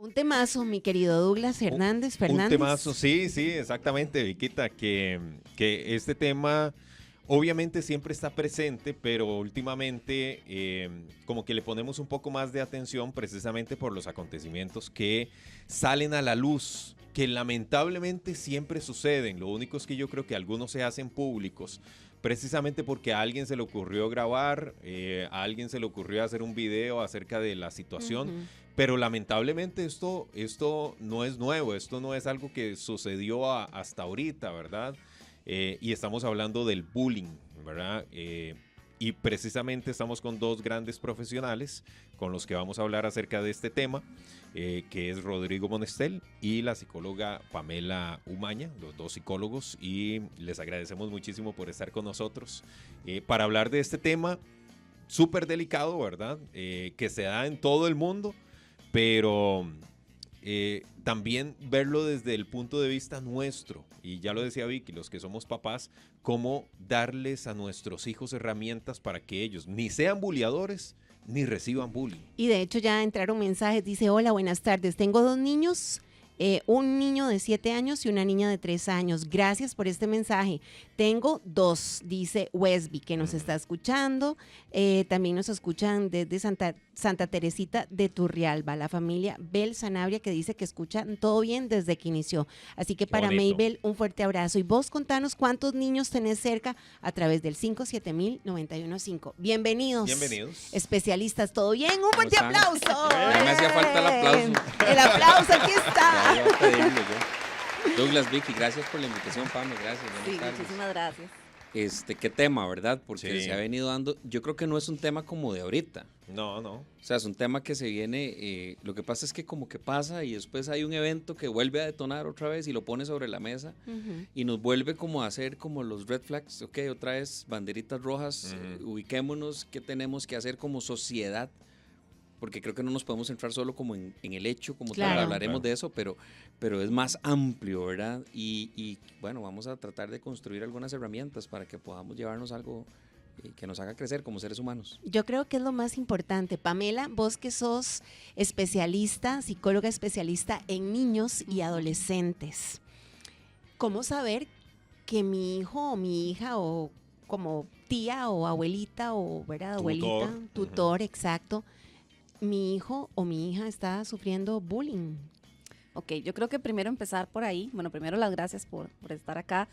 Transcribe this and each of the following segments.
Un temazo, mi querido Douglas Fernández. Un temazo, sí, exactamente, Viquita, que este tema obviamente siempre está presente, pero últimamente como que le ponemos un poco más de atención precisamente por los acontecimientos que salen a la luz, que lamentablemente siempre suceden. Lo único es que yo creo que algunos se hacen públicos precisamente porque a alguien se le ocurrió grabar, a alguien se le ocurrió hacer un video acerca de la situación. Pero lamentablemente esto no es nuevo, esto no es algo que sucedió hasta ahorita, ¿verdad? Y estamos hablando del bullying, ¿verdad? Y precisamente estamos con dos grandes profesionales con los que vamos a hablar acerca de este tema, que es Rodrigo Monestel y la psicóloga Pamela Umaña, los dos psicólogos, y les agradecemos muchísimo por estar con nosotros para hablar de este tema súper delicado, ¿verdad? Que se da en todo el mundo, pero también verlo desde el punto de vista nuestro, y ya lo decía Vicky, los que somos papás, cómo darles a nuestros hijos herramientas para que ellos ni sean buleadores ni reciban bullying. Y de hecho ya entraron mensajes, dice: hola, buenas tardes, tengo 2 niños, un niño de 7 años y una niña de 3 años. Gracias por este mensaje. Tengo 2, dice Wesby, que nos está escuchando. También nos escuchan desde Santa Teresita de Turrialba, la familia Bel Sanabria, que dice que escuchan todo bien desde que inició. Así que para Maybel, un fuerte abrazo. Y vos contanos cuántos niños tenés cerca a través del 57000-915. Bienvenidos. Bienvenidos. Especialistas, ¿todo bien? Un fuerte aplauso. Ya me hacía falta el aplauso. El aplauso, aquí está. Ya iba a pedirlo yo. Douglas, Vicky, gracias por la invitación, Pame, gracias. Sí, muchísimas gracias. Qué tema, ¿verdad? Porque Sí. se ha venido dando, yo creo que no es un tema como de ahorita. No. O sea, es un tema que se viene, lo que pasa es que como que pasa y después hay un evento que vuelve a detonar otra vez y lo pone sobre la mesa y nos vuelve como a hacer como los red flags, ok, otra vez banderitas rojas, ubiquémonos, qué tenemos que hacer como sociedad, porque creo que no nos podemos centrar solo como en el hecho, como Claro. tal, hablaremos de eso, pero es más amplio, ¿verdad? Y bueno, vamos a tratar de construir algunas herramientas para que podamos llevarnos algo que nos haga crecer como seres humanos. Yo creo que es lo más importante. Pamela, vos que sos especialista, psicóloga especialista en niños y adolescentes, ¿cómo saber que mi hijo o mi hija, o como tía o abuelita o, ¿verdad? Abuelita, tutor, exacto, mi hijo o mi hija está sufriendo bullying? Ok, yo creo que primero empezar por ahí. Bueno, primero las gracias por estar acá.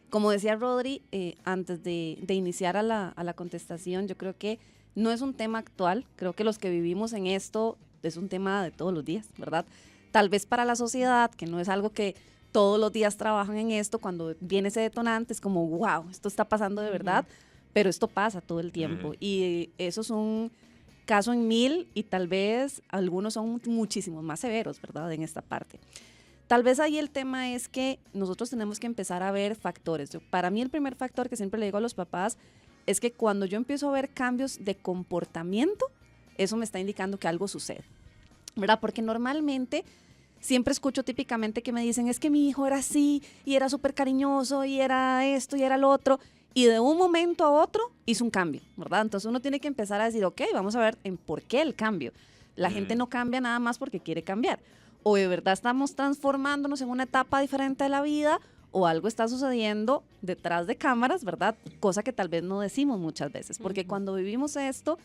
Como decía Rodri, antes de iniciar a la contestación, yo creo que no es un tema actual. Creo que los que vivimos en esto es un tema de todos los días, ¿verdad? Tal vez para la sociedad, que no es algo que todos los días trabajan en esto, cuando viene ese detonante es como, wow, esto está pasando de verdad, pero esto pasa todo el tiempo. Y eso es un caso en 1000 y tal vez algunos son muchísimos más severos, ¿verdad? En esta parte. Tal vez ahí el tema es que nosotros tenemos que empezar a ver factores. Para mí el primer factor que siempre le digo a los papás es que cuando yo empiezo a ver cambios de comportamiento, eso me está indicando que algo sucede, ¿verdad? Porque normalmente siempre escucho típicamente que me dicen, es que mi hijo era así y era súper cariñoso y era esto y era lo otro, y de un momento a otro hizo un cambio, ¿verdad? Entonces uno tiene que empezar a decir, ok, vamos a ver en por qué el cambio. La gente no cambia nada más porque quiere cambiar. O de verdad estamos transformándonos en una etapa diferente de la vida, o algo está sucediendo detrás de cámaras, ¿verdad? Cosa que tal vez no decimos muchas veces, porque cuando vivimos esto,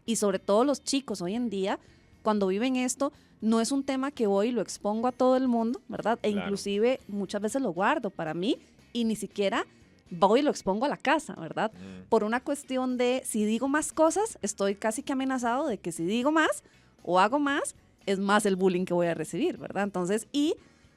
y sobre todo los chicos hoy en día, cuando viven esto, no es un tema que voy y lo expongo a todo el mundo, ¿verdad? E inclusive muchas veces lo guardo para mí y ni siquiera voy y lo expongo a la casa, ¿verdad? Por una cuestión de, si digo más cosas, estoy casi que amenazado de que si digo más o hago más, es más el bullying que voy a recibir, ¿verdad? Entonces, y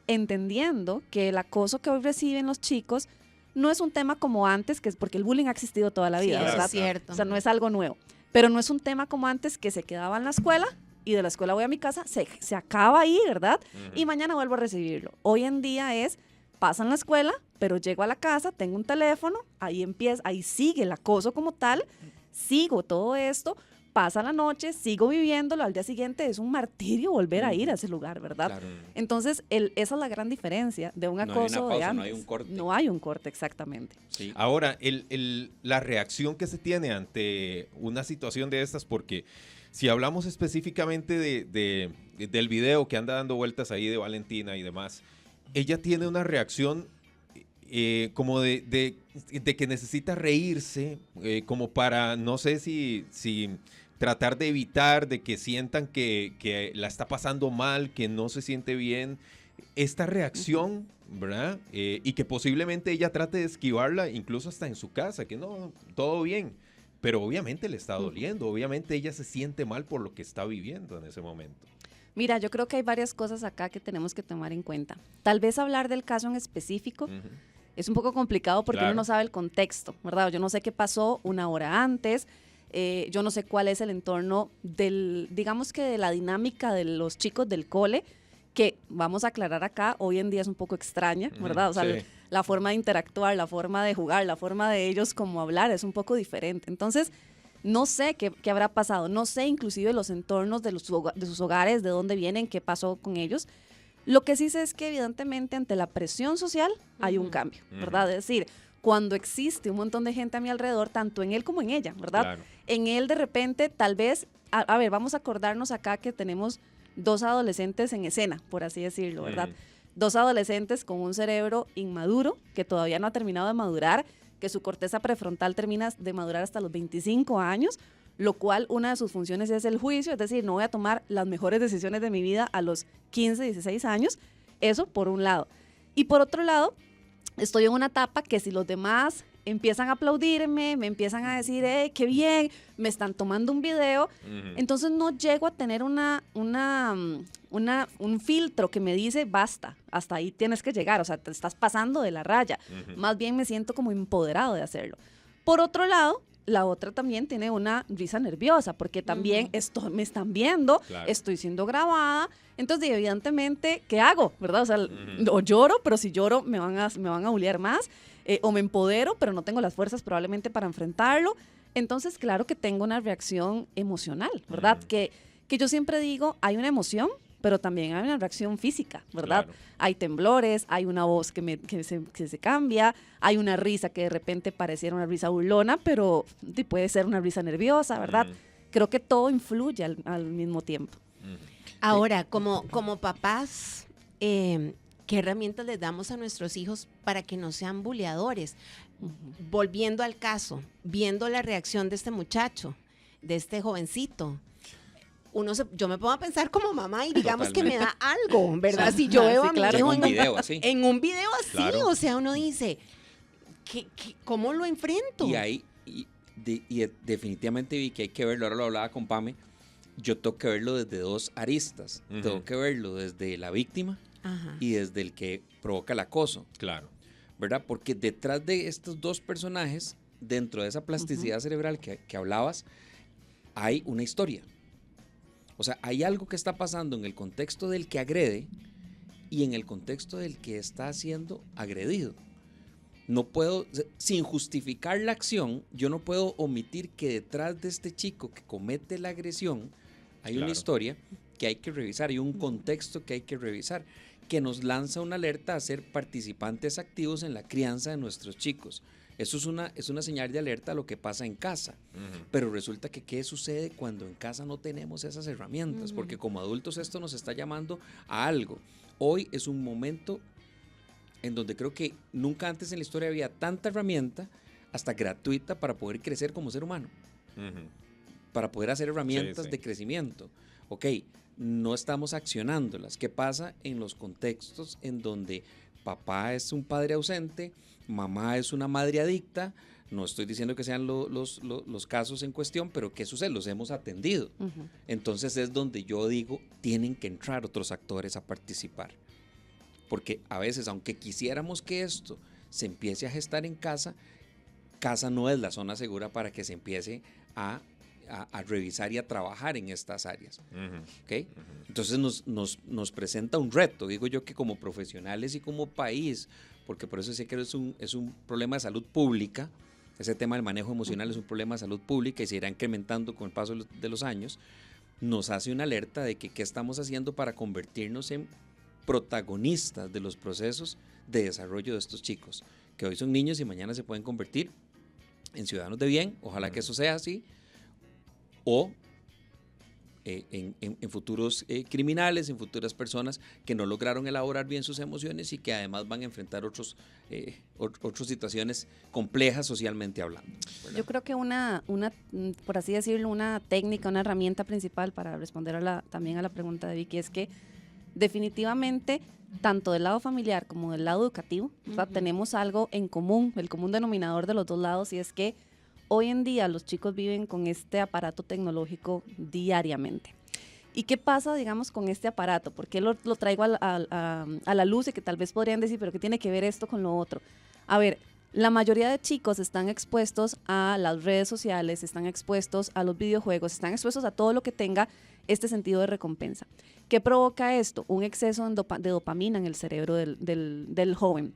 entendiendo que el acoso que hoy reciben los chicos no es un tema como antes, que es porque el bullying ha existido toda la vida, Sí, ¿verdad? es cierto. O sea, no es algo nuevo, pero no es un tema como antes que se quedaba en la escuela y de la escuela voy a mi casa, se acaba ahí, ¿verdad? Y mañana vuelvo a recibirlo. Hoy en día es, pasa en la escuela, pero llego a la casa, tengo un teléfono, ahí empieza, ahí sigue el acoso como tal, sigo todo esto, pasa la noche, sigo viviéndolo, al día siguiente es un martirio volver a ir a ese lugar, ¿verdad? Claro. Entonces, esa es la gran diferencia de un acoso no hay una pausa, de antes. no hay un corte. No hay un corte, exactamente. Sí. Ahora, la reacción que se tiene ante una situación de estas, porque Si hablamos específicamente del video que anda dando vueltas ahí de Valentina y demás, ella tiene una reacción como de que necesita reírse, como para, no sé si tratar de evitar de que sientan que la está pasando mal, que no se siente bien. Esta reacción, ¿verdad? Y que posiblemente ella trate de esquivarla, incluso hasta en su casa, que no, todo bien. Pero obviamente le está doliendo, obviamente ella se siente mal por lo que está viviendo en ese momento. Mira, yo creo que hay varias cosas acá que tenemos que tomar en cuenta. Tal vez hablar del caso en específico es un poco complicado porque uno no sabe el contexto, ¿verdad? Yo no sé qué pasó una hora antes, yo no sé cuál es el entorno digamos que de la dinámica de los chicos del cole, que vamos a aclarar acá, hoy en día es un poco extraña, ¿verdad? O sea, Sí. la forma de interactuar, la forma de jugar, la forma de ellos como hablar es un poco diferente. Entonces, no sé qué habrá pasado, no sé inclusive los entornos de sus hogares, de dónde vienen, qué pasó con ellos. Lo que sí sé es que evidentemente ante la presión social hay un cambio, ¿verdad? Es decir, cuando existe un montón de gente a mi alrededor, tanto en él como en ella, ¿verdad? Claro. En él de repente, tal vez, a ver, vamos a acordarnos acá que tenemos 2 adolescentes en escena, por así decirlo, ¿verdad? 2 adolescentes con un cerebro inmaduro, que todavía no ha terminado de madurar, que su corteza prefrontal termina de madurar hasta los 25 años, lo cual una de sus funciones es el juicio, es decir, no voy a tomar las mejores decisiones de mi vida a los 15, 16 años, eso por un lado. Y por otro lado, estoy en una etapa que si los demás empiezan a aplaudirme, me empiezan a decir, qué bien, me están tomando un video, entonces no llego a tener un filtro que me dice, basta, hasta ahí tienes que llegar, o sea, te estás pasando de la raya. Más bien me siento como empoderado de hacerlo. Por otro lado, la otra también tiene una risa nerviosa, porque también me están viendo, Claro. estoy siendo grabada, entonces evidentemente, ¿qué hago? ¿Verdad? O sea, o lloro, pero si lloro me van a bullear más, o me empodero, pero no tengo las fuerzas probablemente para enfrentarlo. Entonces, claro que tengo una reacción emocional, ¿verdad? Que yo siempre digo, hay una emoción, pero también hay una reacción física, ¿verdad? Claro. Hay temblores, hay una voz que se cambia, hay una risa que de repente pareciera una risa burlona, pero puede ser una risa nerviosa, ¿verdad? Creo que todo influye al mismo tiempo. Ahora, como papás, ¿qué herramientas les damos a nuestros hijos para que no sean buleadores? Volviendo al caso, viendo la reacción de este muchacho, de este jovencito, yo me pongo a pensar como mamá y digamos que me da algo, ¿verdad? Si yo veo Sí, a mi claro. hijo En un video así. en un video así, Claro. o sea, uno dice, ¿cómo lo enfrento? Y ahí, definitivamente vi que hay que verlo, ahora lo hablaba con Pame, yo tengo que verlo desde 2 aristas. Tengo que verlo desde la víctima Ajá. y desde el que provoca el acoso, Claro. ¿verdad? Porque detrás de estos 2 personajes, dentro de esa plasticidad cerebral que hablabas, hay una historia. O sea, hay algo que está pasando en el contexto del que agrede y en el contexto del que está siendo agredido. No puedo, sin justificar la acción, yo no puedo omitir que detrás de este chico que comete la agresión hay una Claro. historia que hay que revisar, hay un contexto que hay que revisar, que nos lanza una alerta a ser participantes activos en la crianza de nuestros chicos. Eso es una señal de alerta a lo que pasa en casa. Pero resulta que ¿qué sucede cuando en casa no tenemos esas herramientas? Porque como adultos esto nos está llamando a algo. Hoy es un momento en donde creo que nunca antes en la historia había tanta herramienta, hasta gratuita, para poder crecer como ser humano, para poder hacer herramientas de crecimiento. Ok, no estamos accionándolas. ¿Qué pasa en los contextos en donde papá es un padre ausente, mamá es una madre adicta? No estoy diciendo que sean los casos en cuestión, pero ¿qué sucede? Los hemos atendido. Entonces es donde yo digo, tienen que entrar otros actores a participar. Porque a veces, aunque quisiéramos que esto se empiece a gestar en casa, casa no es la zona segura para que se empiece a revisar y a trabajar en estas áreas. ¿Okay? Entonces nos presenta un reto, digo yo, que como profesionales y como país, porque por eso sé que es un problema de salud pública. Ese tema del manejo emocional es un problema de salud pública y se irá incrementando con el paso de los años. Nos hace una alerta de que qué estamos haciendo para convertirnos en protagonistas de los procesos de desarrollo de estos chicos, que hoy son niños y mañana se pueden convertir en ciudadanos de bien. Ojalá que eso sea así. O en futuros criminales, en futuras personas que no lograron elaborar bien sus emociones y que además van a enfrentar otras situaciones complejas socialmente hablando, ¿verdad? Yo creo que por así decirlo, una técnica, una herramienta principal para responder también a la pregunta de Vicky es que definitivamente tanto del lado familiar como del lado educativo, ¿verdad? Tenemos algo en común, el común denominador de los dos lados, y es que hoy en día los chicos viven con este aparato tecnológico diariamente. ¿Y qué pasa, digamos, con este aparato? ¿Por qué lo traigo a la luz y que tal vez podrían decir, pero qué tiene que ver esto con lo otro? A ver, la mayoría de chicos están expuestos a las redes sociales, están expuestos a los videojuegos, están expuestos a todo lo que tenga este sentido de recompensa. ¿Qué provoca esto? Un exceso de dopamina en el cerebro del joven.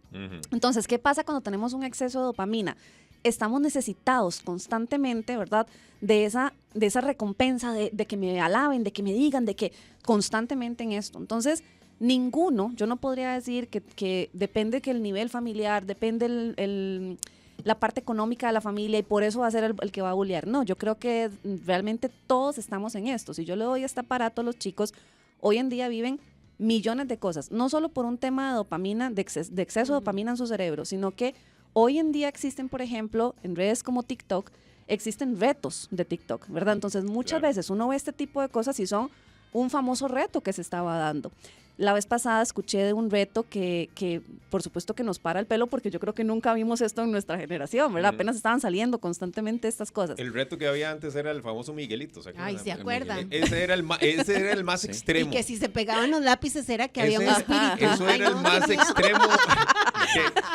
Entonces, ¿qué pasa cuando tenemos un exceso de dopamina? Estamos necesitados constantemente, ¿verdad?, de esa recompensa, de que me alaben, de que me digan, de que constantemente en esto. Entonces, yo no podría decir que depende que el nivel familiar, depende la parte económica de la familia y por eso va a ser el que va a bullear. No, yo creo que realmente todos estamos en esto. Si yo le doy este aparato a los chicos, hoy en día viven millones de cosas, no solo por un tema de dopamina, de exceso de dopamina en su cerebro, sino que hoy en día existen, por ejemplo, en redes como TikTok, existen retos de TikTok, ¿verdad? Entonces, muchas veces uno ve este tipo de cosas y son un famoso reto que se estaba dando. La vez pasada escuché de un reto que por supuesto que nos para el pelo porque yo creo que nunca vimos esto en nuestra generación, ¿verdad? Apenas estaban saliendo constantemente estas cosas. El reto que había antes era el famoso Miguelito. Ay, ¿se acuerdan? Ese era el más extremo. Y que si se pegaban los lápices era que había un espíritu. Eso era el más extremo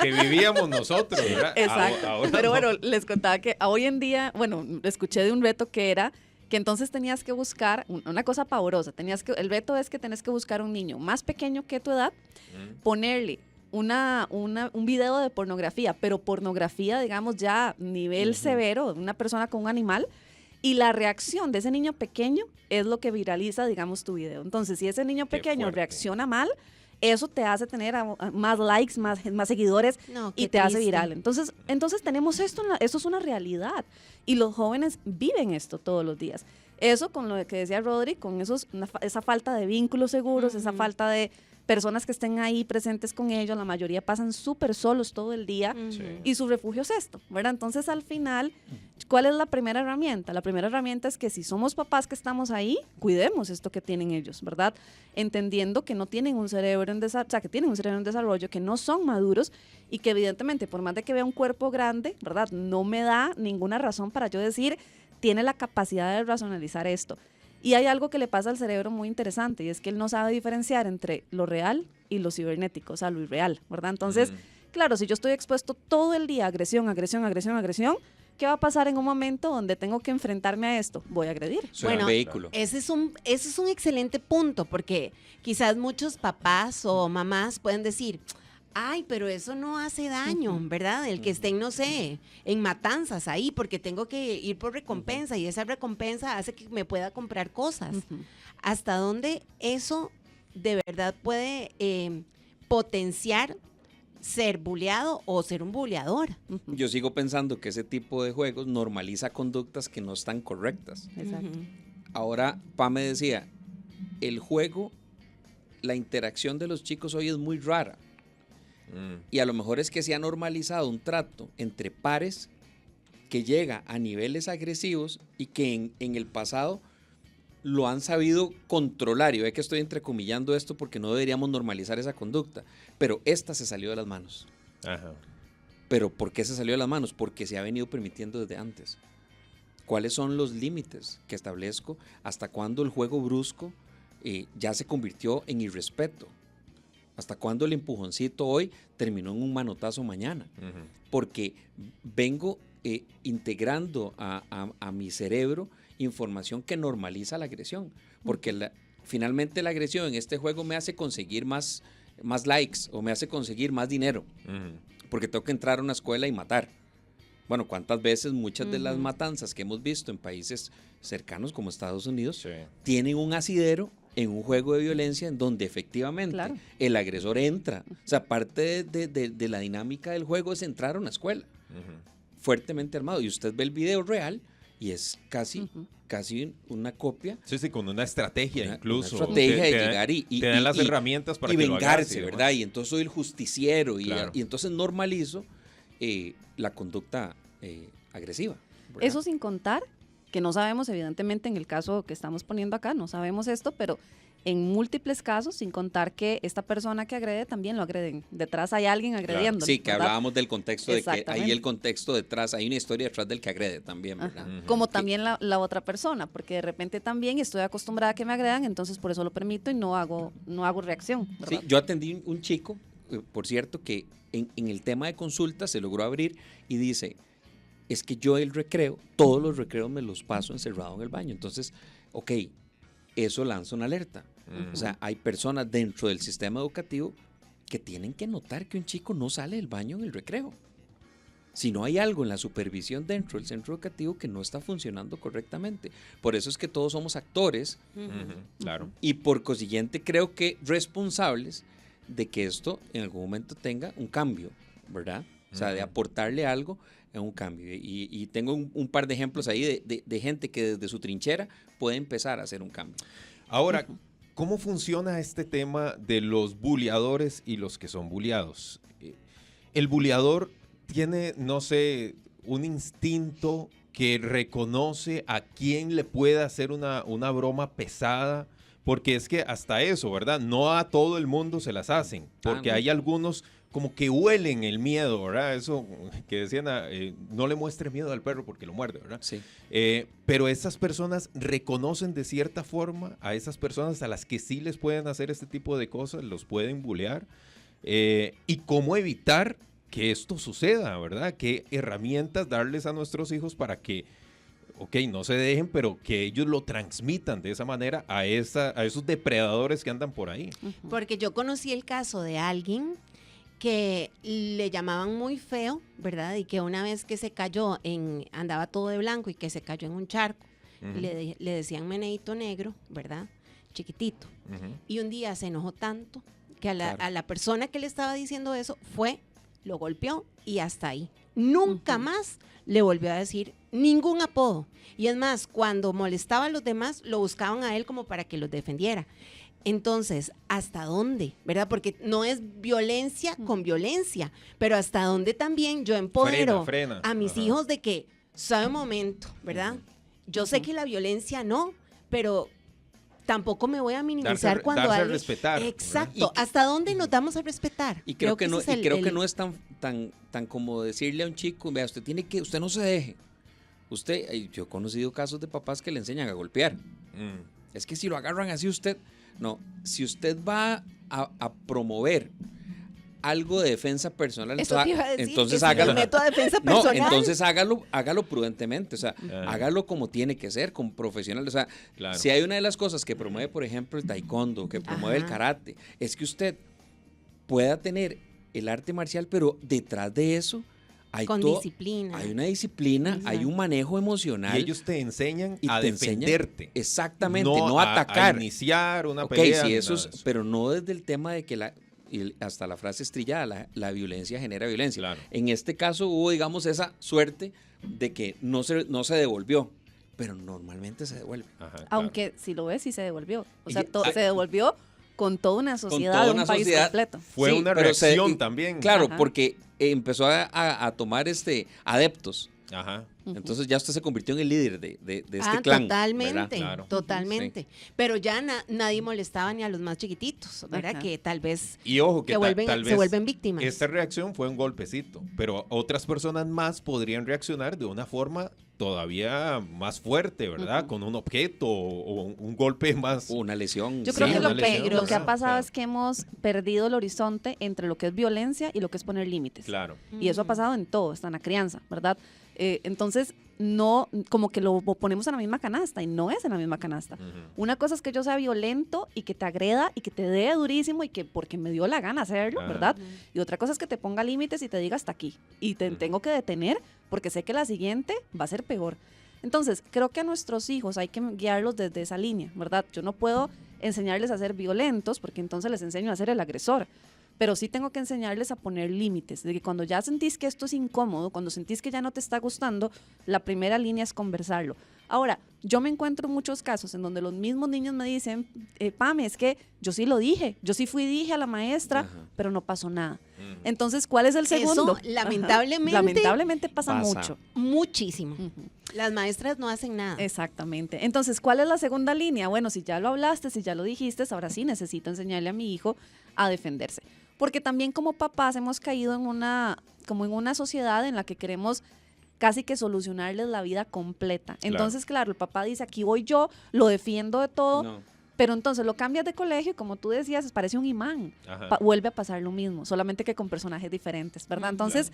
que vivíamos nosotros, ¿verdad? Exacto. Pero bueno, les contaba que hoy en día, bueno, escuché de un reto que era que entonces tenías que buscar una cosa pavorosa. El reto es que tenés que buscar un niño más pequeño que tu edad, ponerle un video de pornografía, pero pornografía, digamos, ya nivel severo, una persona con un animal, y la reacción de ese niño pequeño es lo que viraliza, digamos, tu video. Entonces, si ese niño pequeño reacciona mal, eso te hace tener más likes, más seguidores y te hace viral. Entonces tenemos esto es una realidad y los jóvenes viven esto todos los días. Eso con lo que decía Rodri, con esa falta de vínculos seguros, esa falta de personas que estén ahí presentes con ellos, la mayoría pasan súper solos todo el día y su refugio es esto, ¿verdad? Entonces al final, ¿cuál es la primera herramienta? La primera herramienta es que si somos papás que estamos ahí, cuidemos esto que tienen ellos, ¿verdad? Entendiendo que no tienen un cerebro en desarrollo, o sea, que tienen un cerebro en desarrollo, que no son maduros y que evidentemente por más de que vea un cuerpo grande, ¿verdad? No me da ninguna razón para yo decir, tiene la capacidad de racionalizar esto. Y hay algo que le pasa al cerebro muy interesante y es que él no sabe diferenciar entre lo real y lo cibernético, o sea, lo irreal, ¿verdad? Entonces, claro, si yo estoy expuesto todo el día a agresión, ¿qué va a pasar en un momento donde tengo que enfrentarme a esto? Voy a agredir. Bueno, vehículo. Ese es un excelente punto porque quizás muchos papás o mamás pueden decir, ay, pero eso no hace daño, ¿verdad? El que estén, no sé, en matanzas ahí, porque tengo que ir por recompensa y esa recompensa hace que me pueda comprar cosas. ¿Hasta dónde eso de verdad puede potenciar ser bulleado o ser un bulleador? Yo sigo pensando que ese tipo de juegos normaliza conductas que no están correctas. Exacto. Ahora, Pa me decía, el juego, la interacción de los chicos hoy es muy rara. Y a lo mejor es que se ha normalizado un trato entre pares que llega a niveles agresivos y que en el pasado lo han sabido controlar. Y ve que estoy entrecomillando esto porque no deberíamos normalizar esa conducta. Pero esta se salió de las manos. Ajá. ¿Pero por qué se salió de las manos? Porque se ha venido permitiendo desde antes. ¿Cuáles son los límites que establezco? ¿Hasta cuándo el juego brusco ya se convirtió en irrespeto? ¿Hasta cuándo el empujoncito hoy terminó en un manotazo mañana? Porque vengo integrando a mi cerebro información que normaliza la agresión. Porque finalmente la agresión en este juego me hace conseguir más likes o me hace conseguir más dinero. Porque tengo que entrar a una escuela y matar. Bueno, ¿cuántas veces muchas de las matanzas que hemos visto en países cercanos como Estados Unidos tienen un asidero en un juego de violencia en donde efectivamente el agresor entra? O sea, parte de la dinámica del juego es entrar a una escuela fuertemente armado. Y usted ve el video real y es casi una copia. Sí, con una estrategia incluso. Una estrategia de Te dan- llegar y te dan las herramientas para y que lo vengarse, hagas, ¿verdad? Y entonces soy el justiciero Claro. y entonces normalizo la conducta agresiva. ¿verdad? Eso sin contar que no sabemos, evidentemente, en el caso que estamos poniendo acá, no sabemos esto, pero en múltiples casos, sin contar que esta persona que agrede también lo agreden. Detrás hay alguien agrediéndolo. Sí, que ¿verdad? hablábamos del contexto de que ahí Exactamente. el contexto detrás, hay una historia detrás del que agrede también, Ajá. ¿verdad? Ujú. Como también la otra persona, porque de repente también estoy acostumbrada a que me agredan, entonces por eso lo permito y no hago reacción. Sí, ¿verdad? yo atendí un chico, por cierto, que en el tema de consulta se logró abrir y dice, es que yo el recreo, todos los recreos me los paso encerrado en el baño. Entonces, ok, eso lanza una alerta. O sea, hay personas dentro del sistema educativo que tienen que notar que un chico no sale del baño en el recreo. Si no hay algo en la supervisión dentro del centro educativo que no está funcionando correctamente. Por eso es que todos somos actores Ujú, claro. y por consiguiente creo que responsables de que esto en algún momento tenga un cambio, ¿verdad? O sea, de Ujú. aportarle algo en un cambio. Y tengo un par de ejemplos ahí de gente que desde su trinchera puede empezar a hacer un cambio. Ahora, ¿cómo funciona este tema de los buleadores y los que son buleados? El buleador tiene, no sé, un instinto que reconoce a quién le puede hacer una broma pesada, porque es que hasta eso, ¿verdad? No a todo el mundo se las hacen, porque no. hay algunos como que huelen el miedo, ¿verdad? Eso que decían, no le muestre miedo al perro porque lo muerde, ¿verdad? Sí. Pero esas personas reconocen de cierta forma a esas personas a las que sí les pueden hacer este tipo de cosas, los pueden bulear. Y cómo evitar que esto suceda, ¿verdad? ¿Qué herramientas darles a nuestros hijos para que, ok, no se dejen, pero que ellos lo transmitan de esa manera a esos depredadores que andan por ahí? Ujú. Porque yo conocí el caso de alguien que le llamaban muy feo, ¿verdad? Y que una vez que se cayó, andaba todo de blanco y que se cayó en un charco, Ujú, le decían meneíto negro, ¿verdad? Chiquitito. ujú. Y un día se enojó tanto que Claro. a la persona que le estaba diciendo eso lo golpeó y hasta ahí. Nunca Ujú. más le volvió a decir ningún apodo. Y es más, cuando molestaba a los demás, lo buscaban a él como para que los defendiera. Entonces, ¿hasta dónde? ¿Verdad? Porque no es violencia con violencia, pero ¿hasta dónde también yo empodero Frena. a mis Ajá. hijos de que, sabe un momento, ¿verdad? Yo sé que la violencia no, pero tampoco me voy a minimizar cuando darse a alguien... respetar, ¿verdad? Exacto. ¿Hasta dónde nos damos a respetar? Y creo que no, ese es que no es tan como decirle a un chico, vea, usted no se deje. Yo he conocido casos de papás que le enseñan a golpear. Es que si lo agarran así usted, no, si usted va a promover algo de defensa personal, Eso te iba a decir, entonces que si hágalo. me meto a defensa No, personal. entonces hágalo prudentemente, o sea, Ajá. hágalo como tiene que ser, como profesional. O sea, Claro. si hay una de las cosas que promueve, por ejemplo, el taekwondo, que promueve el Ajá. karate, es que usted pueda tener el arte marcial, pero detrás de eso hay con disciplina. hay una disciplina, hay un manejo emocional. Y ellos te enseñan y a te enseñan defenderte. exactamente, no a atacar. A iniciar una Ok, pelea. sí, ni eso nada es, de eso. pero no desde el tema de que hasta la frase estrillada, la violencia genera violencia. Claro. En este caso hubo, digamos, esa suerte de que no se devolvió, pero normalmente se devuelve. Ajá, claro. Aunque si lo ves, sí se devolvió. O sea, Y- se devolvió con toda una sociedad, toda un una país sociedad. completo. Fue Sí, una pero reacción también. Claro, Ajá. porque empezó a tomar adeptos. Ajá. Ujú. Entonces ya usted se convirtió en el líder de este clan. Totalmente, ¿verdad? Claro. totalmente. Pero ya nadie molestaba ni a los más chiquitos, ¿verdad? Ajá. Que tal vez Y ojo, que que tal se vez vuelven víctimas. esta reacción fue un golpecito, pero otras personas más podrían reaccionar de una forma todavía más fuerte, ¿verdad? Ujú. Con un objeto o un golpe más... Una lesión. Yo Sí, creo que una lo que lesión, ha pasado claro. es que hemos perdido el horizonte entre lo que es violencia y lo que es poner límites. Claro. Y eso ha pasado en todo, hasta en la crianza, ¿verdad? Entonces, no, como que lo ponemos en la misma canasta y no es en la misma canasta. Ujú. Una cosa es que yo sea violento y que te agreda y que te dé durísimo y que porque me dio la gana hacerlo, Ajá. ¿verdad? Y otra cosa es que te ponga límites y te diga hasta aquí. Y te Ujú. tengo que detener porque sé que la siguiente va a ser peor. Entonces, creo que a nuestros hijos hay que guiarlos desde esa línea, ¿verdad? Yo no puedo enseñarles a ser violentos porque entonces les enseño a ser el agresor. pero sí tengo que enseñarles a poner límites, de que cuando ya sentís que esto es incómodo, cuando sentís que ya no te está gustando, la primera línea es conversarlo. Ahora, yo me encuentro muchos casos en donde los mismos niños me dicen, Pame, es que yo sí lo dije, yo sí dije a la maestra, Ajá. pero no pasó nada. Entonces, ¿cuál es el segundo? Eso, lamentablemente, Lamentablemente pasa pasa. mucho. muchísimo. Ujú. Las maestras no hacen nada. Exactamente. Entonces, ¿cuál es la segunda línea? Bueno, si ya lo hablaste, si ya lo dijiste, ahora sí necesito enseñarle a mi hijo a defenderse. Porque también como papás hemos caído en una sociedad en la que queremos casi que solucionarles la vida completa. Entonces, claro, el papá dice, aquí voy yo, lo defiendo de todo, No. pero entonces lo cambias de colegio y como tú decías, parece un imán. Ajá. Vuelve a pasar lo mismo, solamente que con personajes diferentes, ¿verdad? Entonces,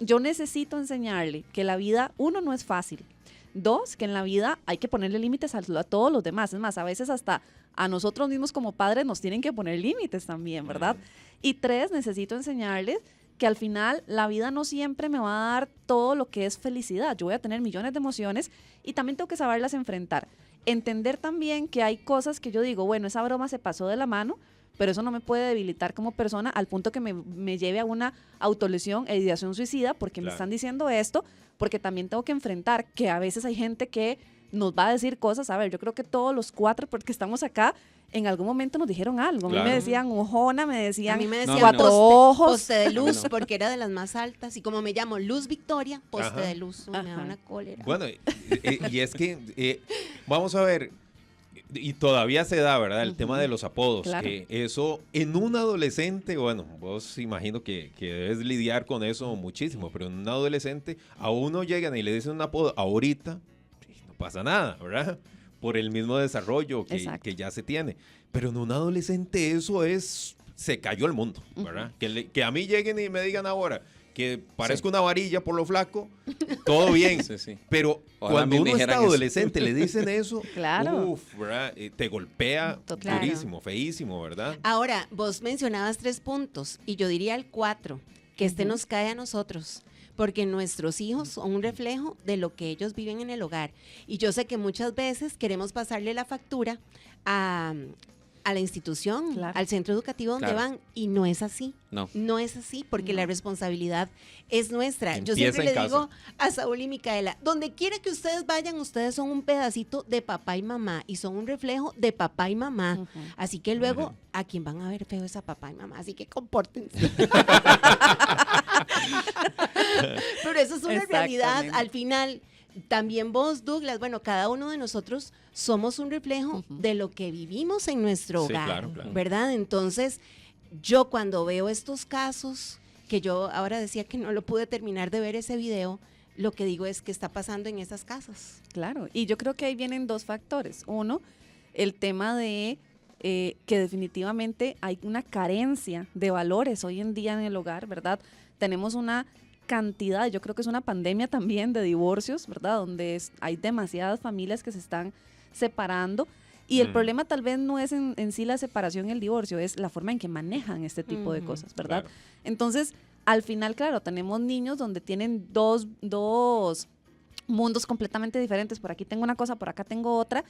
yo necesito enseñarle que la vida, uno, no es fácil. Dos, que en la vida hay que ponerle límites a todos los demás. Es más, a veces hasta a nosotros mismos como padres nos tienen que poner límites también, ¿verdad? Y tres, necesito enseñarles que al final la vida no siempre me va a dar todo lo que es felicidad. Yo voy a tener millones de emociones y también tengo que saberlas enfrentar. Entender también que hay cosas que yo digo, bueno, esa broma se pasó de la mano, pero eso no me puede debilitar como persona al punto que me lleve a una autolesión e ideación suicida porque me Claro. están diciendo esto, porque también tengo que enfrentar que a veces hay gente que nos va a decir cosas. A ver, yo creo que todos los cuatro, porque estamos acá, en algún momento nos dijeron algo. A mí Claro. me decían ojona, me decían A mí me No, decían cuatro no. ojos. poste de luz, A mí no. porque era de las más altas. Y como me llamo Luz Victoria, poste Ajá. de luz. Uy, me da Ajá. una cólera. Bueno, y es que, vamos a ver, y todavía se da, ¿verdad? El tema de los apodos. Claro. Que eso en un adolescente, bueno, vos imagino que debes lidiar con eso muchísimo, pero en un adolescente a uno llegan y le dicen un apodo ahorita, no pasa nada, ¿verdad? Por el mismo desarrollo Exacto. que ya se tiene. Pero en un adolescente eso es, se cayó el mundo, ¿verdad? Que a mí lleguen y me digan ahora que parezco una varilla por lo flaco, todo bien. Sí, sí. Pero Ojalá a cuando mí me uno está dijeran eso. adolescente, le dicen eso, Claro. uf, ¿verdad? Te golpea Total. durísimo, feísimo, ¿verdad? Ahora, vos mencionabas 3 puntos y yo diría el 4, que este nos cae a nosotros, porque nuestros hijos son un reflejo de lo que ellos viven en el hogar. Y yo sé que muchas veces queremos pasarle la factura a la institución, Claro. al centro educativo donde Claro. van, y no es así. No. No es así, porque No. la responsabilidad es nuestra. Yo Empieza siempre en le casa. digo a Saúl y Micaela, donde quiera que ustedes vayan, ustedes son un pedacito de papá y mamá, y son un reflejo de papá y mamá. Ujú. Así que luego, Ujú. ¿a quién van a ver feo es a papá y mamá? Así que compórtense. Pero eso es una realidad. Exactamente. Al final, también vos, Douglas, bueno, cada uno de nosotros somos un reflejo Ujú. de lo que vivimos en nuestro Sí, hogar, claro, claro. ¿verdad? Entonces, yo cuando veo estos casos, que yo ahora decía que no lo pude terminar de ver ese video, lo que digo es que está pasando en esas casas. Claro, y yo creo que ahí vienen dos factores. Uno, el tema de que definitivamente hay una carencia de valores hoy en día en el hogar, ¿verdad? Tenemos una cantidad, yo creo que es una pandemia también de divorcios, ¿verdad? Donde hay demasiadas familias que se están separando. Y el Mm. problema tal vez no es en sí la separación y el divorcio, es la forma en que manejan este tipo de Ujú, cosas, ¿verdad? Claro. Entonces, al final, claro, tenemos niños donde tienen dos mundos completamente diferentes. Por aquí tengo una cosa, por acá tengo otra.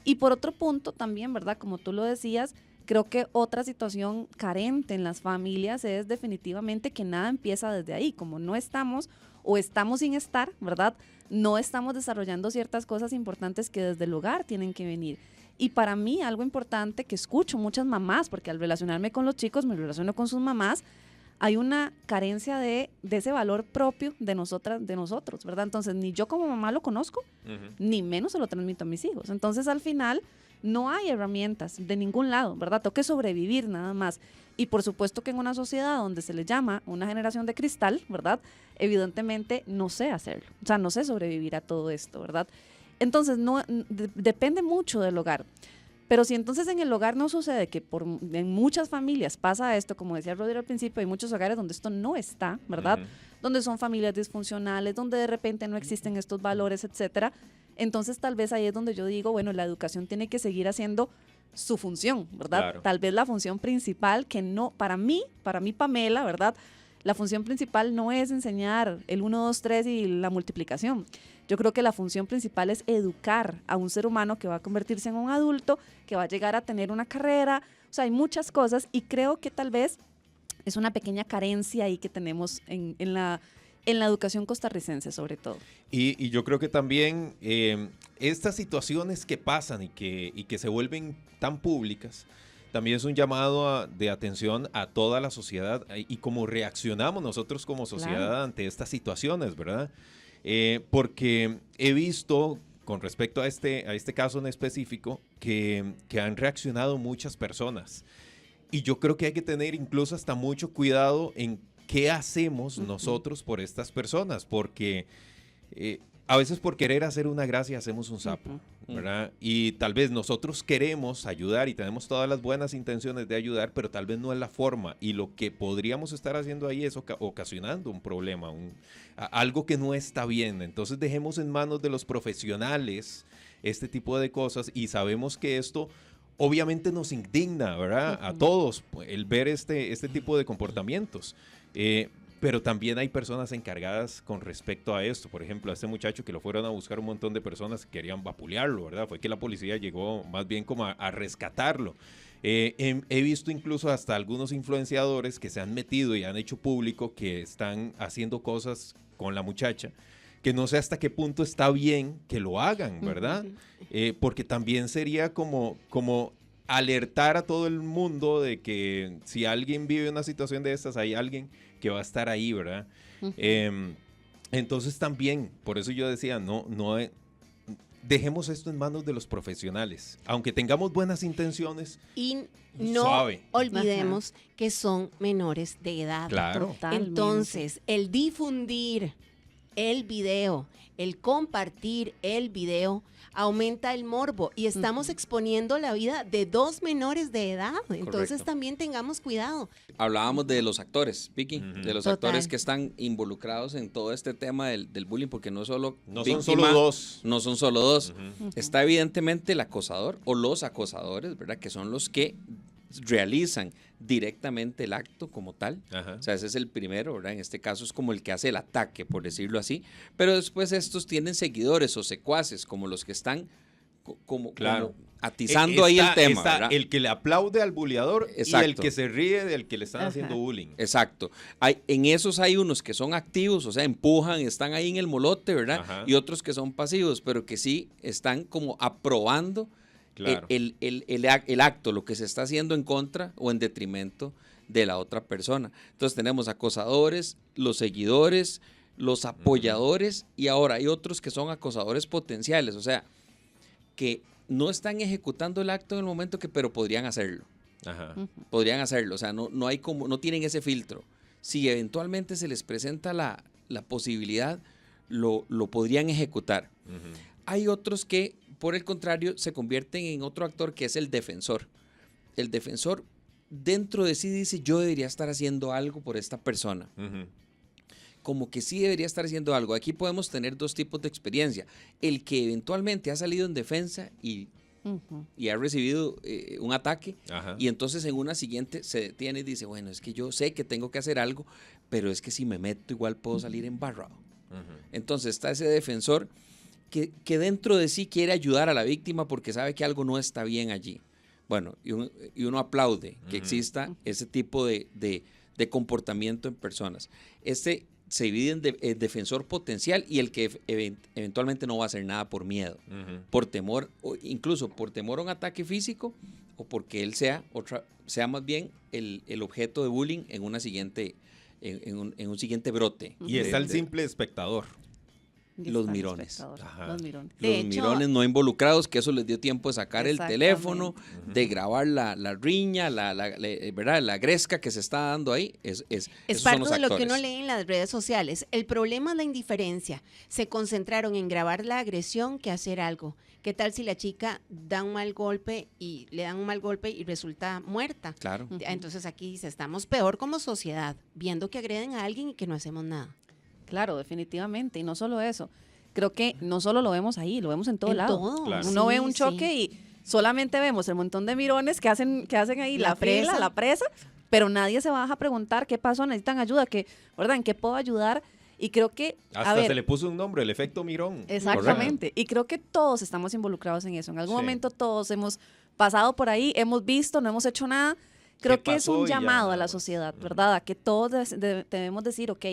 Y por otro punto también, ¿verdad? Como tú lo decías, creo que otra situación carente en las familias es definitivamente que nada empieza desde ahí. Como no estamos o estamos sin estar, ¿verdad? No estamos desarrollando ciertas cosas importantes que desde el hogar tienen que venir. Y para mí algo importante que escucho muchas mamás, porque al relacionarme con los chicos me relaciono con sus mamás, hay una carencia de ese valor propio de nosotras, de nosotros, ¿verdad? Entonces, ni yo como mamá lo conozco, Ujú. ni menos se lo transmito a mis hijos. Entonces, al final, no hay herramientas de ningún lado, ¿verdad? Tengo que sobrevivir nada más. Y por supuesto que en una sociedad donde se le llama una generación de cristal, ¿verdad? Evidentemente no sé hacerlo. O sea, no sé sobrevivir a todo esto, ¿verdad? Entonces, depende mucho del hogar. Pero si entonces en el hogar no sucede, que en muchas familias pasa esto, como decía Rodrigo al principio, hay muchos hogares donde esto no está, ¿verdad? Ujú. Donde son familias disfuncionales, donde de repente no existen estos valores, etcétera. Entonces tal vez ahí es donde yo digo, bueno, la educación tiene que seguir haciendo su función, ¿verdad? Claro. Tal vez la función principal que no, para mí Pamela, ¿verdad? La función principal no es enseñar el 1, 2, 3 y la multiplicación. Yo creo que la función principal es educar a un ser humano que va a convertirse en un adulto, que va a llegar a tener una carrera. O sea, hay muchas cosas y creo que tal vez es una pequeña carencia ahí que tenemos en la educación costarricense sobre todo. Y yo creo que también estas situaciones que pasan y que se vuelven tan públicas, también es un llamado de atención a toda la sociedad y cómo reaccionamos nosotros como sociedad Claro. ante estas situaciones, ¿verdad? Porque he visto, con respecto a este caso en específico, que han reaccionado muchas personas. Y yo creo que hay que tener incluso hasta mucho cuidado en qué hacemos nosotros por estas personas, porque a veces por querer hacer una gracia hacemos un sapo, ¿verdad? Y tal vez nosotros queremos ayudar y tenemos todas las buenas intenciones de ayudar, pero tal vez no es la forma. Y lo que podríamos estar haciendo ahí es ocasionando un problema, algo que no está bien. Entonces dejemos en manos de los profesionales este tipo de cosas y sabemos que esto obviamente nos indigna, ¿verdad? A todos el ver este tipo de comportamientos. Pero también hay personas encargadas con respecto a esto. Por ejemplo, a este muchacho que lo fueron a buscar un montón de personas que querían vapulearlo, ¿verdad? Fue que la policía llegó más bien como a rescatarlo. He visto incluso hasta algunos influenciadores que se han metido y han hecho público que están haciendo cosas con la muchacha, que no sé hasta qué punto está bien que lo hagan, ¿verdad? Porque también sería como alertar a todo el mundo de que si alguien vive una situación de estas, hay alguien que va a estar ahí, ¿verdad? Entonces también, por eso yo decía, dejemos esto en manos de los profesionales. Aunque tengamos buenas intenciones, Y no suave. olvidemos que son menores de edad. Claro. Totalmente. Entonces, el difundir el video, el compartir el video, aumenta el morbo y estamos exponiendo la vida de 2 menores de edad. Entonces Correcto. también tengamos cuidado. Hablábamos de los actores, Vicky, de los Total. actores que están involucrados en todo este tema del bullying, porque no solo No son víctima, solo dos. No son solo dos. Está evidentemente el acosador o los acosadores, ¿verdad? Que son los que realizan directamente el acto como tal. Ajá. O sea, ese es el primero, ¿verdad? En este caso es como el que hace el ataque, por decirlo así. Pero después estos tienen seguidores o secuaces, como los que están como atizando ahí el tema, Está ¿verdad? el que le aplaude al buleador y el Exacto. que se ríe del que le están Ajá. haciendo bullying. Exacto. En esos hay unos que son activos, o sea, empujan, están ahí en el molote, ¿verdad? Ajá. Y otros que son pasivos, pero que sí están como aprobando Claro. el acto, lo que se está haciendo en contra o en detrimento de la otra persona. Entonces tenemos acosadores, los seguidores, los apoyadores y ahora hay otros que son acosadores potenciales, o sea, que no están ejecutando el acto en el momento pero podrían hacerlo. Ajá. Podrían hacerlo, o sea, no hay como, no tienen ese filtro. Si eventualmente se les presenta la posibilidad, lo podrían ejecutar. Ujú. Hay otros que, por el contrario, se convierten en otro actor que es el defensor. El defensor dentro de sí dice, yo debería estar haciendo algo por esta persona. Ujú. Como que sí debería estar haciendo algo. Aquí podemos tener dos tipos de experiencia. El que eventualmente ha salido en defensa y ha recibido un ataque Ajá. y entonces en una siguiente se detiene y dice, bueno, es que yo sé que tengo que hacer algo, pero es que si me meto igual puedo salir embarrado. Ujú. Entonces está ese defensor que dentro de sí quiere ayudar a la víctima porque sabe que algo no está bien allí. Bueno, y uno aplaude que exista ese tipo de comportamiento en personas. Se divide en defensor potencial y el que eventualmente no va a hacer nada por miedo, por temor, o incluso por temor a un ataque físico o porque él sea más bien el objeto de bullying en una siguiente, en un siguiente brote. Y está el simple espectador. Los mirones. Ajá. Los mirones. De Los hecho, mirones no involucrados, que eso les dio tiempo de sacar el Exactamente. teléfono, de grabar la riña, ¿verdad? La gresca que se está dando ahí. Es Esos son parte los de lo que actores. uno lee en las redes sociales. El problema es la indiferencia. Se concentraron en grabar la agresión que hacer algo. ¿Qué tal si la chica da un mal golpe y le dan un mal golpe y resulta muerta? Claro. Entonces aquí dice, estamos peor como sociedad, viendo que agreden a alguien y que no hacemos nada. Claro, definitivamente. Y no solo eso. Creo que no solo lo vemos ahí, lo vemos en todo En lado. todo. Claro. Uno Sí, ve un choque sí. y solamente vemos el montón de mirones que hacen ahí la presa. fila, la presa, pero nadie se baja a preguntar qué pasó, necesitan ayuda, ¿verdad? ¿En qué puedo ayudar? Y creo que, Hasta se le puso un nombre, el efecto Mirón. exactamente. Y creo que todos estamos involucrados en eso. En algún Sí. momento todos hemos pasado por ahí, hemos visto, no hemos hecho nada creo que es pasó un y ya, llamado nada a la más. sociedad, ¿verdad? A que todos debemos decir, ok,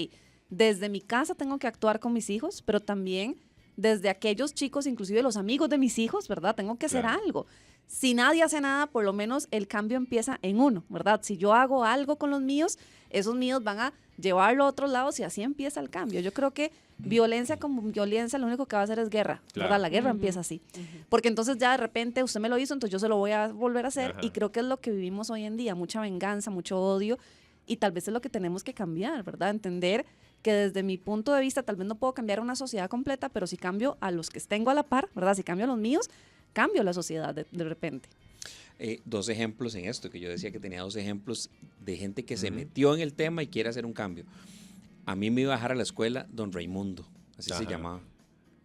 desde mi casa tengo que actuar con mis hijos, pero también desde aquellos chicos, inclusive los amigos de mis hijos, ¿verdad? Tengo que hacer Claro. algo. Si nadie hace nada, por lo menos el cambio empieza en uno, ¿verdad? Si yo hago algo con los míos, esos míos van a llevarlo a otros lados y así empieza el cambio. Yo creo que violencia como violencia lo único que va a hacer es guerra, Claro. ¿verdad? La guerra Ujú. empieza así. Porque entonces ya de repente usted me lo hizo, entonces yo se lo voy a volver a hacer Ajá. y creo que es lo que vivimos hoy en día, mucha venganza, mucho odio y tal vez es lo que tenemos que cambiar, ¿verdad? Entender que desde mi punto de vista tal vez no puedo cambiar una sociedad completa, pero si cambio a los que tengo a la par, ¿verdad? Si cambio a los míos, cambio la sociedad de repente. 2 ejemplos en esto, que yo decía que tenía 2 ejemplos de gente que se Ujú. metió en el tema y quiere hacer un cambio. A mí me iba a dejar a la escuela don Raimundo, así se Ajá. llamaba.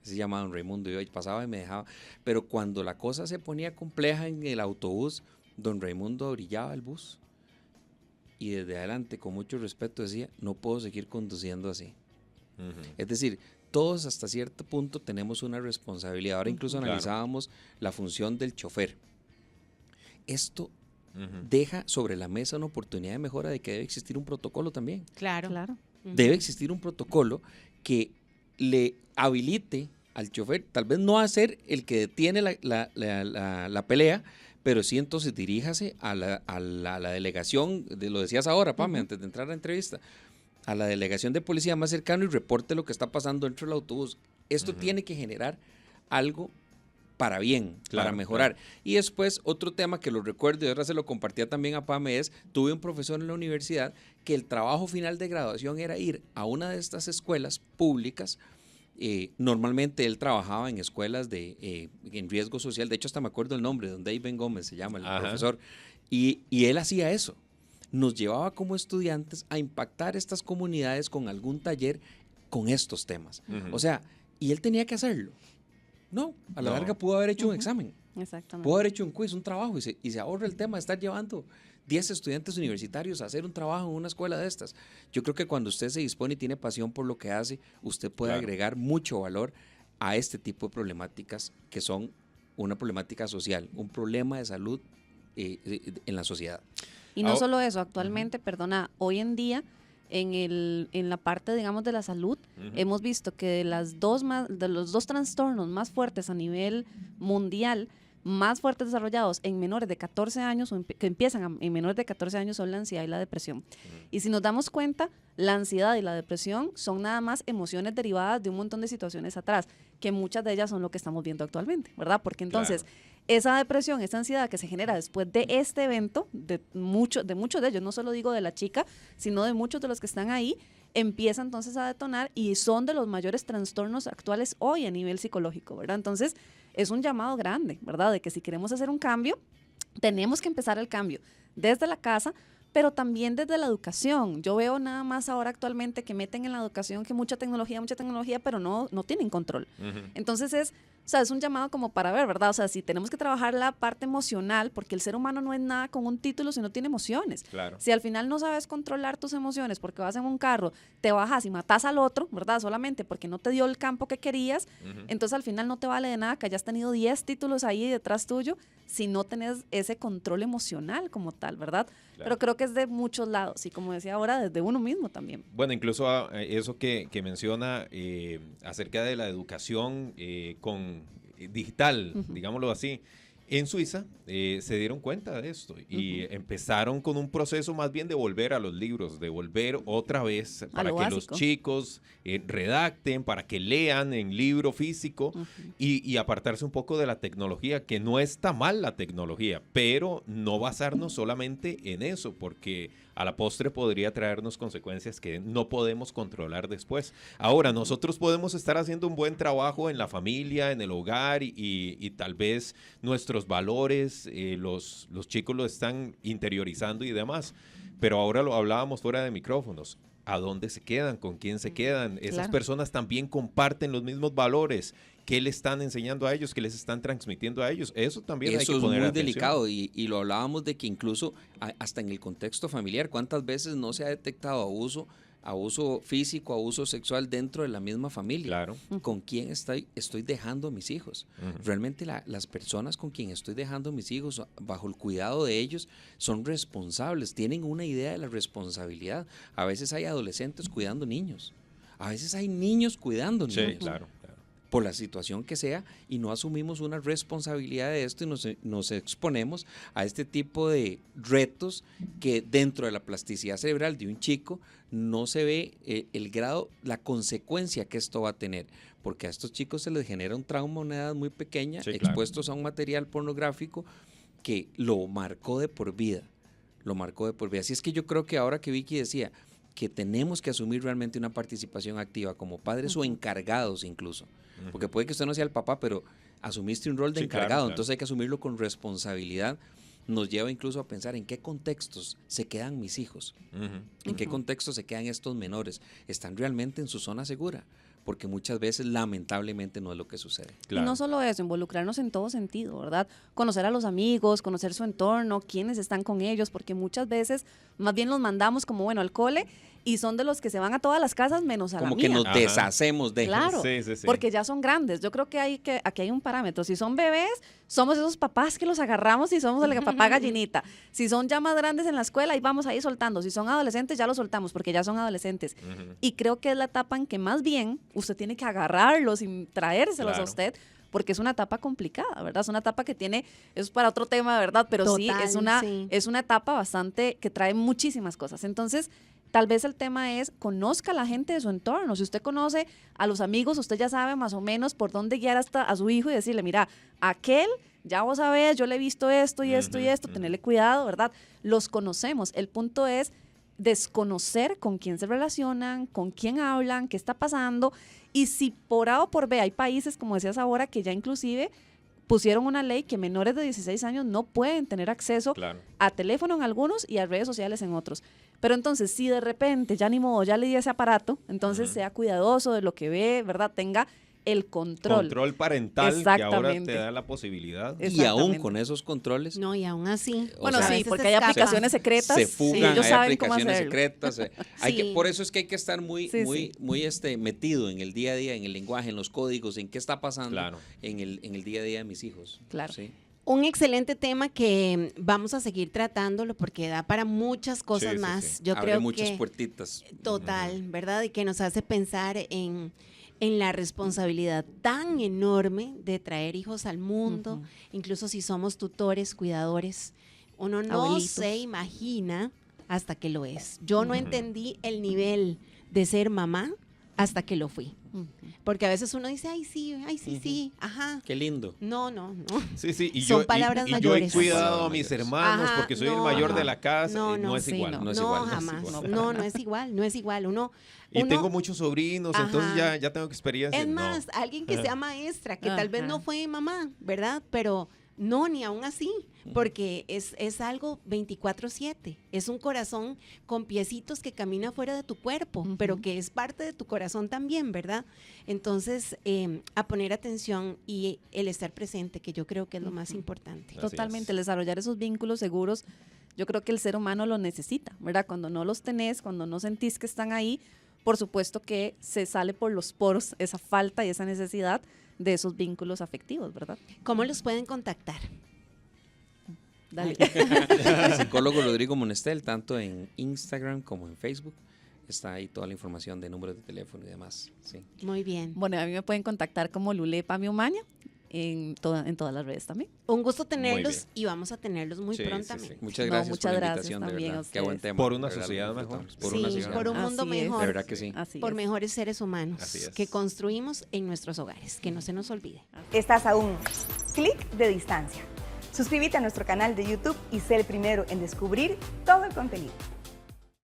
Así se llamaba don Raimundo. Yo pasaba y me dejaba. Pero cuando la cosa se ponía compleja en el autobús, don Raimundo brillaba el bus. Y desde adelante, con mucho respeto, decía, no puedo seguir conduciendo así. Ujú. Es decir, todos hasta cierto punto tenemos una responsabilidad. Ahora incluso Claro. analizábamos la función del chofer. Esto Ujú. deja sobre la mesa una oportunidad de mejora de que debe existir un protocolo también. Claro. Claro. Ujú. Debe existir un protocolo que le habilite al chofer, tal vez no a ser el que detiene la pelea, pero sí entonces diríjase a la delegación, lo decías ahora, Pame, antes de entrar a la entrevista, a la delegación de policía más cercano y reporte lo que está pasando dentro del autobús. Esto Ujú. tiene que generar algo para bien, Claro, para mejorar. Y después, otro tema que lo recuerdo y ahora se lo compartía también a Pame es, tuve un profesor en la universidad que el trabajo final de graduación era ir a una de estas escuelas públicas. Normalmente él trabajaba en escuelas en riesgo social, de hecho hasta me acuerdo el nombre, don David Gómez se llama el Ajá. profesor, y él hacía eso, nos llevaba como estudiantes a impactar estas comunidades con algún taller con estos temas. Ujú. O sea, y él tenía que hacerlo. No, a la No. larga pudo haber hecho un examen, Exactamente. pudo haber hecho un quiz, un trabajo, y se ahorra el tema de estar llevando 10 estudiantes universitarios a hacer un trabajo en una escuela de estas. Yo creo que cuando usted se dispone y tiene pasión por lo que hace, usted puede Claro. agregar mucho valor a este tipo de problemáticas que son una problemática social, un problema de salud en la sociedad. Y no Ah, solo eso, actualmente, perdona, hoy en día, en la parte, digamos, de la salud, Ujú. hemos visto que de los 2 trastornos más fuertes a nivel mundial, más fuertes desarrollados en menores de 14 años, que empiezan en menores de 14 años, son la ansiedad y la depresión. Y si nos damos cuenta, la ansiedad y la depresión son nada más emociones derivadas de un montón de situaciones atrás, que muchas de ellas son lo que estamos viendo actualmente, ¿verdad? Porque entonces, esa depresión, esa ansiedad que se genera después de este evento, de muchos de ellos, no solo digo de la chica, sino de muchos de los que están ahí, empieza entonces a detonar y son de los mayores trastornos actuales hoy a nivel psicológico, ¿verdad? Entonces, es un llamado grande, ¿verdad? De que si queremos hacer un cambio, tenemos que empezar el cambio desde la casa, pero también desde la educación. Yo veo nada más ahora actualmente que meten en la educación que mucha tecnología, pero no tienen control. Ujú. Entonces es un llamado como para ver, ¿verdad? O sea, si tenemos que trabajar la parte emocional, porque el ser humano no es nada con un título si no tiene emociones. Claro. Si al final no sabes controlar tus emociones porque vas en un carro, te bajas y matas al otro, ¿verdad? Solamente porque no te dio el campo que querías, Ujú. entonces al final no te vale de nada que hayas tenido 10 títulos ahí detrás tuyo si no tenés ese control emocional como tal, ¿verdad? Claro. Pero creo que es de muchos lados y como decía ahora, desde uno mismo también. Bueno, incluso eso que menciona acerca de la educación digital, Ujú. digámoslo así. En Suiza se dieron cuenta de esto y empezaron con un proceso más bien de volver a los libros, de volver otra vez para lo que los básico. chicos redacten, para que lean en libro físico Ujú. y apartarse un poco de la tecnología, que no está mal la tecnología, pero no basarnos solamente en eso, porque a la postre podría traernos consecuencias que no podemos controlar después. Ahora, nosotros podemos estar haciendo un buen trabajo en la familia, en el hogar y tal vez nuestros valores, los chicos lo están interiorizando y demás, pero ahora lo hablábamos fuera de micrófonos. ¿A dónde se quedan? ¿Con quién se quedan? Esas Claro. personas también comparten los mismos valores. ¿Qué le están enseñando a ellos? ¿Qué les están transmitiendo a ellos? Eso también hay que Eso es poner muy atención. delicado y lo hablábamos de que incluso hasta en el contexto familiar, ¿cuántas veces no se ha detectado abuso abuso físico, abuso sexual dentro de la misma familia. Claro. ¿Con quién estoy dejando a mis hijos? Realmente las personas con quien estoy dejando a mis hijos, bajo el cuidado de ellos, son responsables, tienen una idea de la responsabilidad. A veces hay adolescentes cuidando niños, a veces hay niños cuidando niños. Sí, claro. Por la situación que sea, y no asumimos una responsabilidad de esto y nos exponemos a este tipo de retos que dentro de la plasticidad cerebral de un chico no se ve el grado, la consecuencia que esto va a tener, porque a estos chicos se les genera un trauma a una edad muy pequeña, Sí, expuestos a un material pornográfico que lo marcó de por vida, Así es que yo creo que ahora que Vicky decía que tenemos que asumir realmente una participación activa como padres o encargados incluso, porque puede que usted no sea el papá, pero asumiste un rol de encargado, claro. Entonces hay que asumirlo con responsabilidad. Nos lleva incluso a pensar en qué contextos se quedan mis hijos, en qué contextos se quedan estos menores, ¿están realmente en su zona segura? Porque muchas veces lamentablemente no es lo que sucede. Claro. Y no solo eso, involucrarnos en todo sentido, ¿verdad? Conocer a los amigos, conocer su entorno, quiénes están con ellos, porque muchas veces más bien los mandamos como, bueno, al cole y son de los que se van a todas las casas menos a la mía. Como que nos deshacemos de ellos. Claro, Sí. porque ya son grandes. Yo creo que aquí hay un parámetro. Si son bebés, somos esos papás que los agarramos y somos el papá gallinita. Si son ya más grandes en la escuela, ahí vamos a ir soltando. Si son adolescentes, ya los soltamos porque ya son adolescentes. Y creo que es la etapa en que más bien usted tiene que agarrarlos y traérselos a usted, porque es una etapa complicada, ¿verdad? Es una etapa que tiene, es para otro tema, ¿verdad? Pero Total, es una etapa bastante que trae muchísimas cosas. Entonces, tal vez el tema es, conozca a la gente de su entorno. Si usted conoce a los amigos, usted ya sabe más o menos por dónde guiar hasta a su hijo y decirle, mira, aquel, ya vos sabés, yo le he visto esto y esto y esto, tenerle cuidado, ¿verdad? Los conocemos. El punto es desconocer con quién se relacionan, con quién hablan, qué está pasando. Y si por A o por B hay países, como decías ahora, que ya inclusive pusieron una ley que menores de 16 años no pueden tener acceso a teléfono en algunos y a redes sociales en otros. Pero entonces, si de repente ya ni modo, ya le di ese aparato, entonces sea cuidadoso de lo que ve, ¿verdad? Tenga el control. Control parental que ahora te da la posibilidad. Y aún con esos controles. No, y aún así. Bueno, sí, porque hay aplicaciones secretas. Se fugan, ellos hay saben cómo aplicaciones hacerlo. secretas. Por eso es que hay que estar muy metido en el día a día, en el lenguaje, en los códigos, en qué está pasando en el día a día de mis hijos. Claro. Sí. Un excelente tema que vamos a seguir tratándolo porque da para muchas cosas más. Yo Abre creo muchas que puertitas. Total, ¿verdad? Y que nos hace pensar en la responsabilidad tan enorme de traer hijos al mundo, incluso si somos tutores, cuidadores. Uno no Abuelitos. se imagina hasta que lo es. Yo no entendí el nivel de ser mamá hasta que lo fui. Porque a veces uno dice, ay, sí, ajá. Qué lindo. No. Sí, y Son yo, palabras y yo he mayores. cuidado a mis hermanos Ajá, porque soy el no, mayor de la casa. No es sí, igual. no es No, igual. jamás. No es No es igual. Y tengo muchos sobrinos, entonces ya tengo experiencia. Es más, alguien que sea maestra, que tal vez no fue mamá, ¿verdad? Pero no, ni aún así, porque es algo 24/7. Es un corazón con piecitos que camina fuera de tu cuerpo, pero que es parte de tu corazón también, ¿verdad? Entonces, a poner atención y el estar presente, que yo creo que es lo más importante. Totalmente, el desarrollar esos vínculos seguros, yo creo que el ser humano lo necesita, ¿verdad? Cuando no los tenés, cuando no sentís que están ahí, por supuesto que se sale por los poros esa falta y esa necesidad de esos vínculos afectivos, ¿verdad? ¿Cómo los pueden contactar? Dale. El psicólogo Rodrigo Monestel, tanto en Instagram como en Facebook. Está ahí toda la información de números de teléfono y demás. Sí. Muy bien. Bueno, a mí me pueden contactar como Lulepa Miumaña en todas las redes también. Un gusto tenerlos y vamos a tenerlos muy prontamente. Sí. Muchas gracias muchas por la gracias invitación, de también verdad. a Qué buen ustedes. tema. Por una de verdad, sociedad lo mejor. disfrutamos. Sí, una sociedad por un mejor. mundo Así es. mejor. De verdad que sí. Así Por es. mejores seres humanos Así es. que construimos en nuestros hogares, que no se nos olvide. Estás a un clic de distancia. Suscríbete a nuestro canal de YouTube y sé el primero en descubrir todo el contenido.